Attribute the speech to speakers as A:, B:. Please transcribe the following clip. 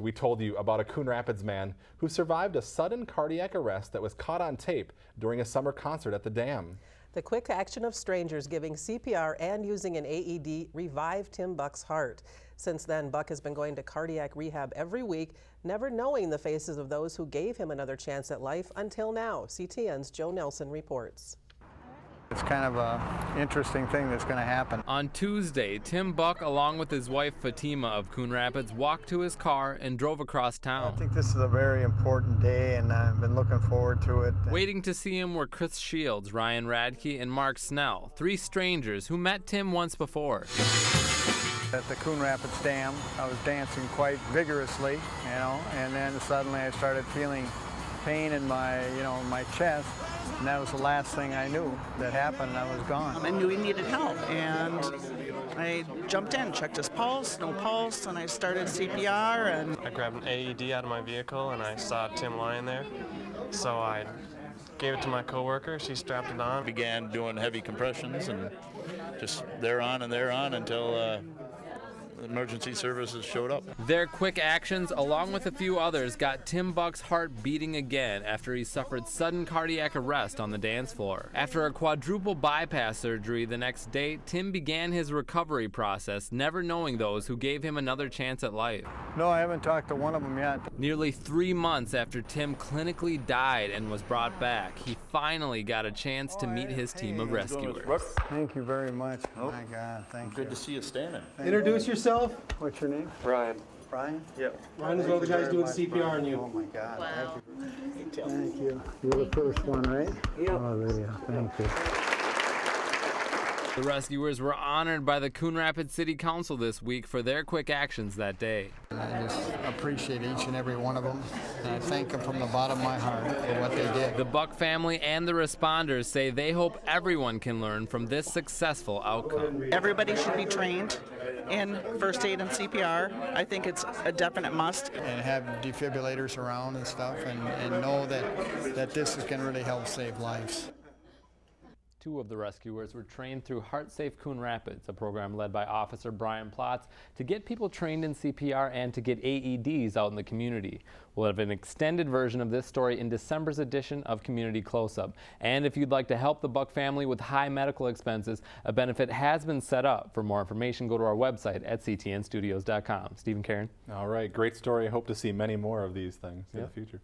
A: We told you about a Coon Rapids man who survived a sudden cardiac arrest that was caught on tape during a summer concert at the dam.
B: The quick action of strangers giving CPR and using an AED revived Tim Buck's heart. Since then, Buck has been going to cardiac rehab every week, never knowing the faces of those who gave him another chance at life until now. CTN's Joe Nelson reports.
C: It's kind of an interesting thing that's going to happen.
D: On Tuesday, Tim Buck, along with his wife Fatima of Coon Rapids, walked to his car and drove across town.
C: I think this is a very important day, and I've been looking forward to it.
D: Waiting to see him were Chris Shields, Ryan Radke, and Mark Snell, three strangers who met Tim once before.
C: At the Coon Rapids Dam, I was dancing quite vigorously, and then suddenly I started feeling pain in my, my chest. And that was the last thing I knew that happened, and I was gone.
E: I knew he needed help, and I jumped in, checked his pulse, no pulse, and I started CPR. And
F: I grabbed an AED out of my vehicle, and I saw Tim lying there. So I gave it to my coworker. She strapped it on.
G: Began doing heavy compressions, and just there on until emergency services showed up.
D: Their quick actions, along with a few others, got Tim Buck's heart beating again after he suffered sudden cardiac arrest on the dance floor. After a quadruple bypass surgery the next day, Tim began his recovery process, never knowing those who gave him another chance at life.
C: No, I haven't talked to one of them yet.
D: Nearly 3 months after Tim clinically died and was brought back, he finally got a chance to meet his team of rescuers.
C: Thank you very much. Oh my God, thank you.
G: Good to see you standing.
H: Introduce yourself.
C: What's your name?
F: Brian.
C: Brian?
F: Yep.
H: Ryan is one of the guys doing CPR on you.
C: Oh my God,
E: wow.
C: Thank you. Thank you. You're the first one, right? Yep. Oh, yeah, thank you.
D: The rescuers were honored by the Coon Rapids City Council this week for their quick actions that day.
C: I just appreciate each and every one of them, and I thank them from the bottom of my heart for what they did.
D: The Buck family and the responders say they hope everyone can learn from this successful outcome.
E: everybody should be trained in first aid and CPR. I think it's a definite must.
C: And have defibrillators around and stuff, and know that this can really help save lives.
D: 2 of the rescuers were trained through Heart Safe Coon Rapids, a program led by Officer Brian Plotz to get people trained in CPR and to get AEDs out in the community. We'll have an extended version of this story in December's edition of Community Close-Up. And if you'd like to help the Buck family with high medical expenses, a benefit has been set up. For more information, go to our website at ctnstudios.com. Stephen, Karen.
A: All right, great story. I hope to see many more of these things in the future.